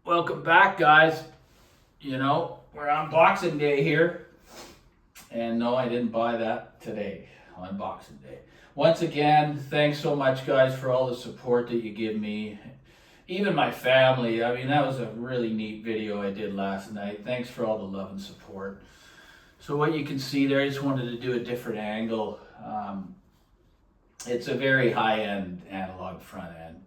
Welcome back, guys. We're on Boxing Day here. And no, I didn't buy that today on Boxing Day. Once again, thanks so much, guys, for all the support that you give me. Even my family. I mean, that was a really neat video I did last night. Thanks for all the love and support. So what you can see there, I just wanted to do a different angle. It's a very high-end analog front end,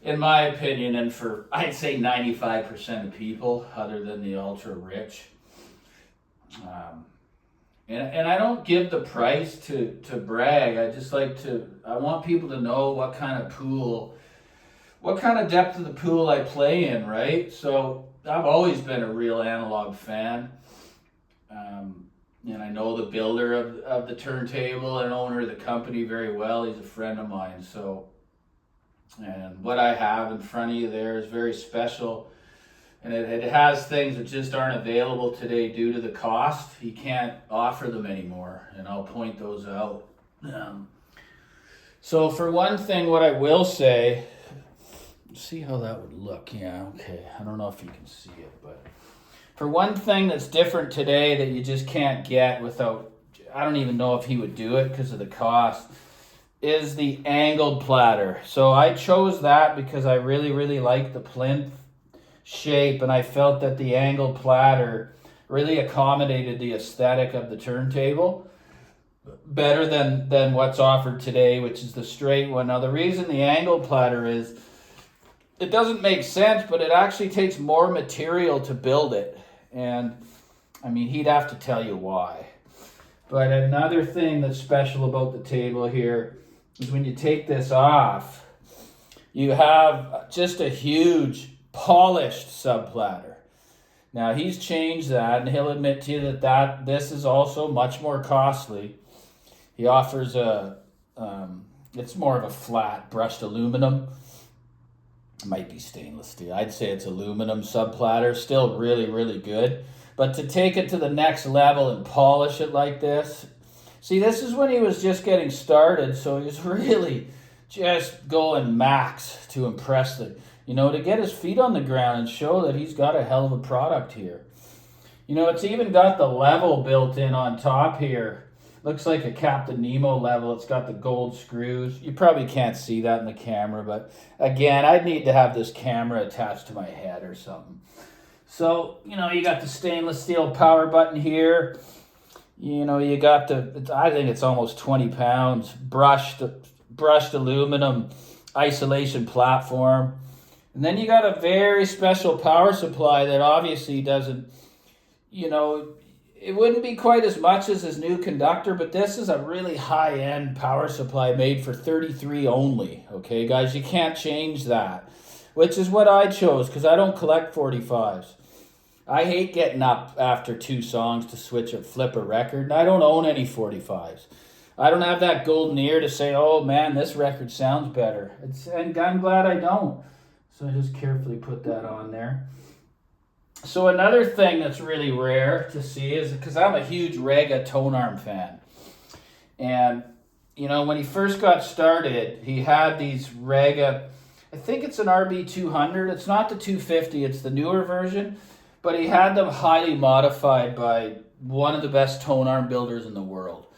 in my opinion, and for, I'd say, 95% of people, other than the ultra-rich. And I don't give the price to brag. I want people to know what kind of depth of the pool I play in, right? So I've always been a real analog fan. And I know the builder of the turntable and owner of the company very well. He's a friend of mine. And what I have in front of you there is very special. And it has things that just aren't available today due to the cost. He can't offer them anymore, and I'll point those out. So for one thing, what I will say, see how that would look. Yeah, okay. I don't know if you can see it, but for one thing that's different today that you just can't get without, I don't even know if he would do it because of the cost, is the angled platter. So I chose that because I really, really like the plinth shape, and I felt that the angled platter really accommodated the aesthetic of the turntable better than what's offered today, which is the straight one. Now, the reason the angled platter is, it doesn't make sense, but it actually takes more material to build it. And I mean, he'd have to tell you why. But another thing that's special about the table here is when you take this off, you have just a huge polished subplatter. Now, he's changed that, and he'll admit to you that this is also much more costly. He offers it's more of a flat brushed aluminum. It might be stainless steel. I'd say it's aluminum subplatter. Still really, really good. But to take it to the next level and polish it like this, see, this is when he was just getting started, so he was really just going max to impress to get his feet on the ground and show that he's got a hell of a product here. It's even got the level built in on top here. Looks like a Captain Nemo level. It's got the gold screws. You probably can't see that in the camera, but again, I'd need to have this camera attached to my head or something. So, you got the stainless steel power button here. You got I think it's almost 20 pounds, brushed aluminum isolation platform. And then you got a very special power supply that obviously doesn't, it wouldn't be quite as much as his new conductor, but this is a really high-end power supply made for 33 only. Okay, guys, you can't change that, which is what I chose because I don't collect 45s. I hate getting up after 2 songs to flip a record, and I don't own any 45s. I don't have that golden ear to say, oh man, this record sounds better. And I'm glad I don't. So I just carefully put that on there. So another thing that's really rare to see is, because I'm a huge Rega tonearm fan. And, when he first got started, he had these Rega, I think it's an RB200. It's not the 250, it's the newer version. But he had them highly modified by one of the best tonearm builders in the world.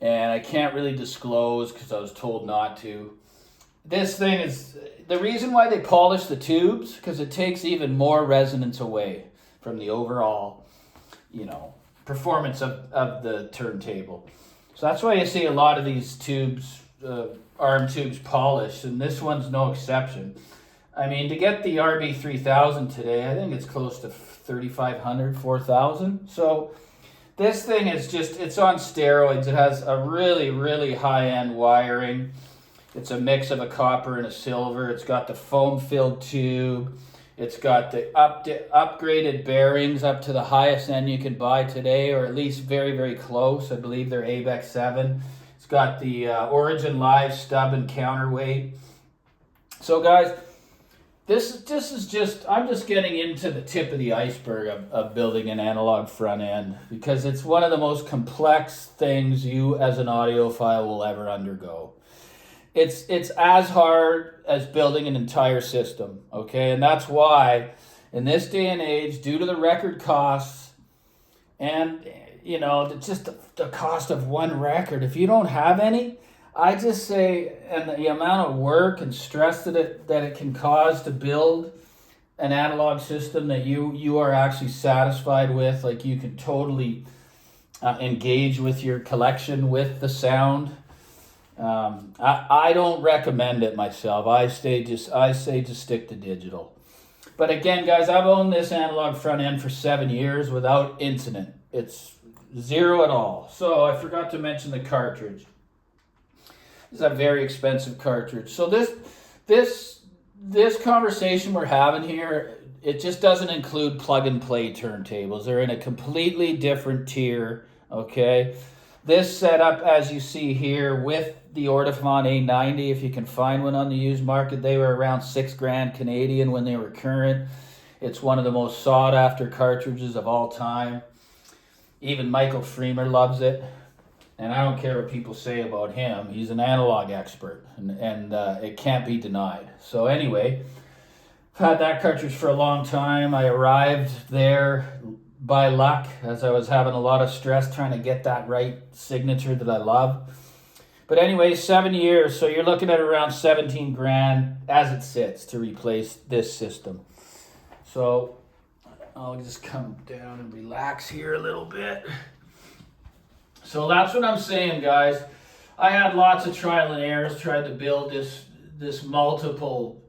And I can't really disclose because I was told not to. This thing is, the reason why they polish the tubes, because it takes even more resonance away from the overall, performance of the turntable. So that's why you see a lot of these tubes, arm tubes polished, and this one's no exception. I mean, to get the RB3000 today, I think it's close to $3,500, $4,000. So this thing is it's on steroids. It has a really, really high-end wiring. It's a mix of a copper and a silver. It's got the foam-filled tube. It's got the upgraded bearings up to the highest end you can buy today, or at least very, very close. I believe they're ABEX 7. It's got the Origin Live stub and counterweight. So, guys, this is just, I'm just getting into the tip of the iceberg of building an analog front end, because it's one of the most complex things you as an audiophile will ever undergo. It's as hard as building an entire system, okay? And that's why in this day and age, due to the record costs and, you know, just the cost of one record, if you don't have any, I just say, and the amount of work and stress that it can cause to build an analog system that you are actually satisfied with, like you can totally engage with your collection with the sound. I don't recommend it myself. I say just stick to digital. But again, guys, I've owned this analog front end for 7 years without incident. It's zero at all. So I forgot to mention the cartridge. This is a very expensive cartridge. So this conversation we're having here, it just doesn't include plug and play turntables. They're in a completely different tier, okay? This setup, as you see here, with the Ortofon A90, if you can find one on the used market, they were around $6,000 Canadian when they were current. It's one of the most sought after cartridges of all time. Even Michael Freemer loves it. And I don't care what people say about him. He's an analog expert, and it can't be denied. So anyway, I've had that cartridge for a long time. I arrived there by luck, as I was having a lot of stress trying to get that right signature that I love. But anyway, 7 years, so you're looking at around $17,000 as it sits to replace this system. So I'll just come down and relax here a little bit. So that's what I'm saying, guys. I had lots of trial and errors, tried to build this multiple,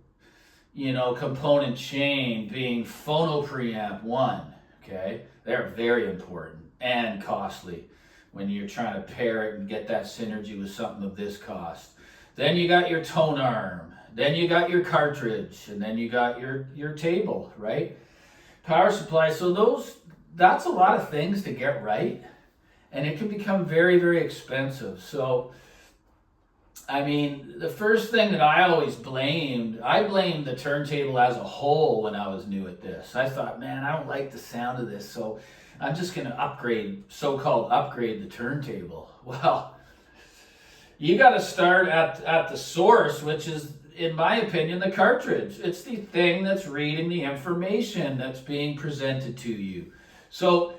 you know, component chain, being phono preamp one. Okay, they're very important and costly when you're trying to pair it and get that synergy with something of this cost. Then you got your tone arm, then you got your cartridge, and then you got your table, right? Power supply. So that's a lot of things to get right, and it can become very, very expensive. So I mean, the first thing that I always blamed the turntable as a whole when I was new at this. I thought, man, I don't like the sound of this, so I'm just going to so-called upgrade the turntable. Well, you got to start at the source, which is, in my opinion, the cartridge. It's the thing that's reading the information that's being presented to you. So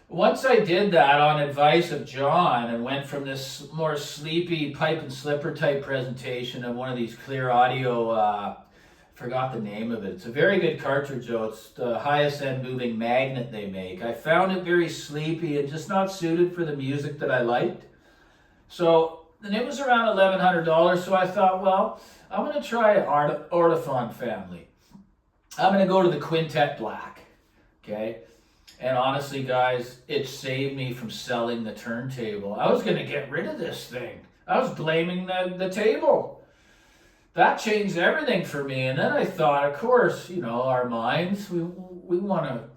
once I did that on advice of John and went from this more sleepy pipe and slipper type presentation of one of these clear audio, forgot the name of it. It's a very good cartridge though. It's the highest end moving magnet they make. I found it very sleepy and just not suited for the music that I liked. So, and it was around $1,100. So I thought, well, I'm going to try Ortofon family. I'm going to go to the Quintet Black, okay? And honestly, guys, it saved me from selling the turntable. I was going to get rid of this thing. I was blaming the table. That changed everything for me. And then I thought, of course, you know, our minds, we want to,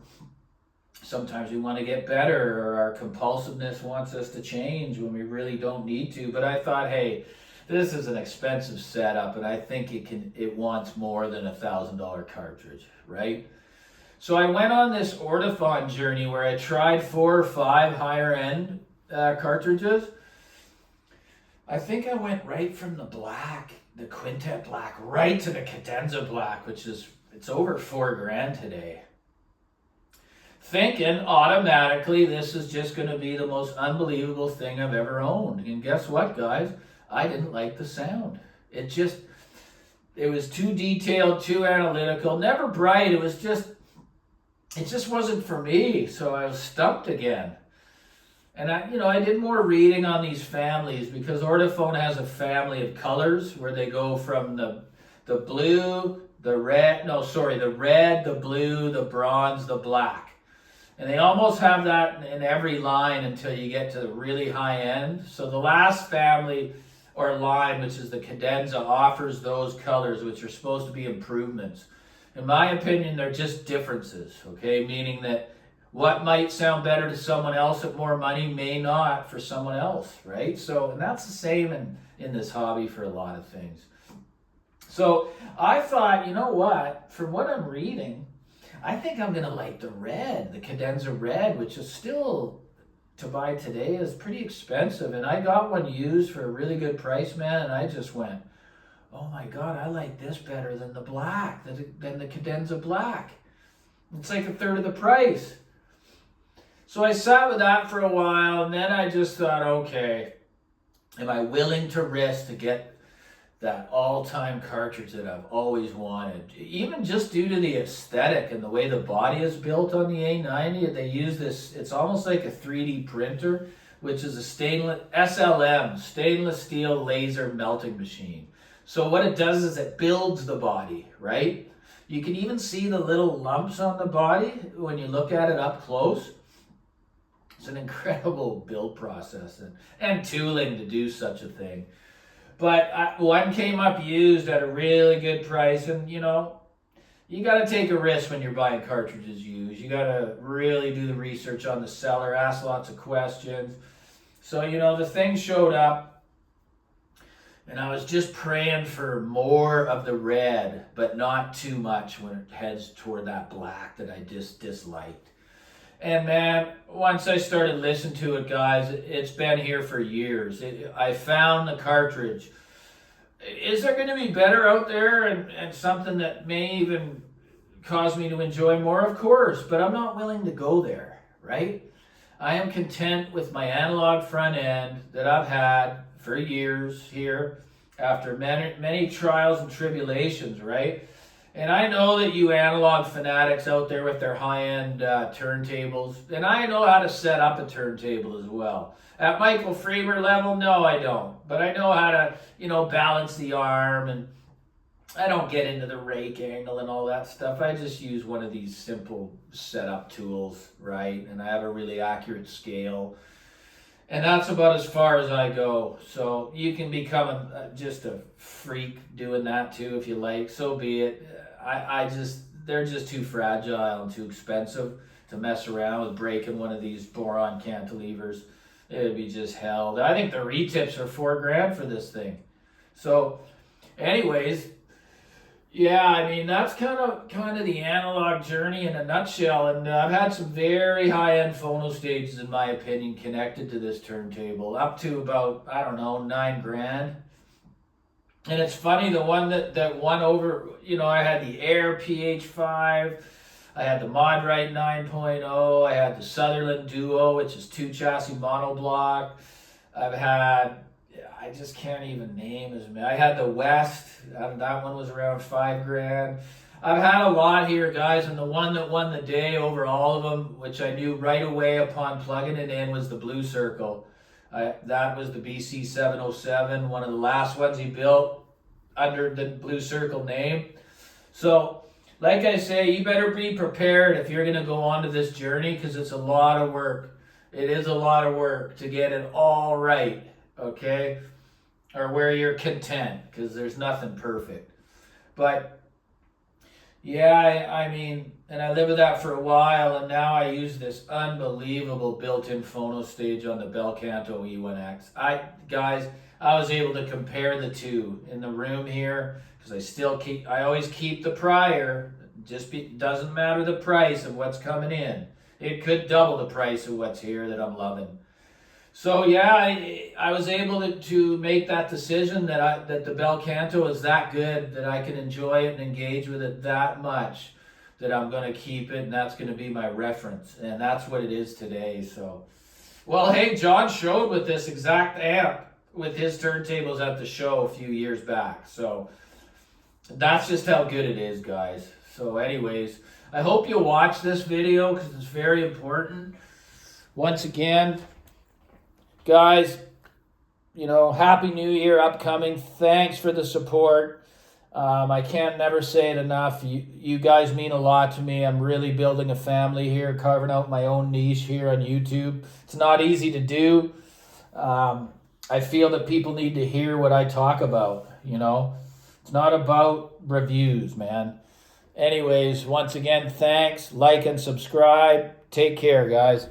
sometimes we want to get better, or our compulsiveness wants us to change when we really don't need to. But I thought, hey, this is an expensive setup, and I think it wants more than $1,000 cartridge, right? So I went on this Ortofon journey where I tried 4 or 5 higher end cartridges. I think I went right from the black, the Quintet Black, right to the Cadenza Black, it's over $4,000 today. Thinking automatically this is just going to be the most unbelievable thing I've ever owned. And guess what, guys? I didn't like the sound. It was too detailed, too analytical, never bright. It just wasn't for me, so I was stumped again. And I did more reading on these families because Ortofon has a family of colors where they go from the blue, the red, the blue, the bronze, the black. And they almost have that in every line until you get to the really high end. So the last family or line, which is the Cadenza, offers those colors, which are supposed to be improvements. In my opinion, they're just differences, okay? Meaning that what might sound better to someone else at more money may not for someone else, right? So, and that's the same in this hobby for a lot of things. So I thought, you know what? From what I'm reading, I think I'm going to like the red, the Cadenza red, which is still, to buy today, is pretty expensive. And I got one used for a really good price, man, and I just went, oh my God, I like this better than the black, than the Cadenza Black. It's like a third of the price. So I sat with that for a while, and then I just thought, okay, am I willing to risk to get that all-time cartridge that I've always wanted? Even just due to the aesthetic and the way the body is built on the A90, they use this, it's almost like a 3D printer, which is a SLM, stainless steel laser melting machine. So what it does is it builds the body, right? You can even see the little lumps on the body when you look at it up close. It's an incredible build process and tooling to do such a thing. But one came up used at a really good price, and you know, you got to take a risk when you're buying cartridges used. You got to really do the research on the seller, ask lots of questions. So, you know, the thing showed up, and I was just praying for more of the red, but not too much when it heads toward that black that I just disliked. And man, once I started listening to it, guys, it's been here for years. I found the cartridge. Is there going to be better out there and something that may even cause me to enjoy more? Of course, but I'm not willing to go there, right? I am content with my analog front end that I've had for years here after many trials and tribulations, right? And I know that you analog fanatics out there with their high-end turntables, and I know how to set up a turntable as well. At Michael Freemer level, no, I don't. But I know how to, you know, balance the arm, and I don't get into the rake angle and all that stuff. I just use one of these simple setup tools, right? And I have a really accurate scale. And that's about as far as I go. So you can become just a freak doing that too if you like. So be it. They're just too fragile and too expensive to mess around with breaking one of these boron cantilevers. It'd be just hell. I think the retips are $4,000 for this thing. So anyways, yeah, I mean, that's kind of the analog journey in a nutshell. And I've had some very high-end phono stages, in my opinion, connected to this turntable, up to about, I don't know, $9,000. And it's funny, the one that won over, you know, I had the Air PH5, I had the Modrite 9.0, I had the Sutherland Duo, which is 2-chassis monoblock. I've had, I just can't even name as many. I had the West, that one was around $5,000. I've had a lot here, guys, and the one that won the day over all of them, which I knew right away upon plugging it in, was the Blue Circle. That was the BC 707, one of the last ones he built under the Blue Circle name. So, like I say, you better be prepared if you're going to go on to this journey, because it's a lot of work. It is a lot of work to get it all right, okay? Or where you're content, because there's nothing perfect. But, yeah, I mean, and I lived with that for a while, and now I use this unbelievable built-in phono stage on the Bel Canto E1X. Guys, I was able to compare the two in the room here, because I always keep the prior. Doesn't matter the price of what's coming in. It could double the price of what's here that I'm loving. So yeah, I was able to make that decision that the Bel Canto is that good that I can enjoy it and engage with it that much that I'm going to keep it, and that's going to be my reference, and that's what it is today. So, well, hey, John showed with this exact amp with his turntables at the show a few years back. So that's just how good it is, guys. So anyways, I hope you watch this video because it's very important. Once again, guys, you know, Happy New Year upcoming. Thanks for the support. I can't never say it enough. You guys mean a lot to me. I'm really building a family here, carving out my own niche here on YouTube. It's not easy to do. I feel that people need to hear what I talk about, you know. It's not about reviews, man. Anyways, once again, thanks. Like and subscribe. Take care, guys.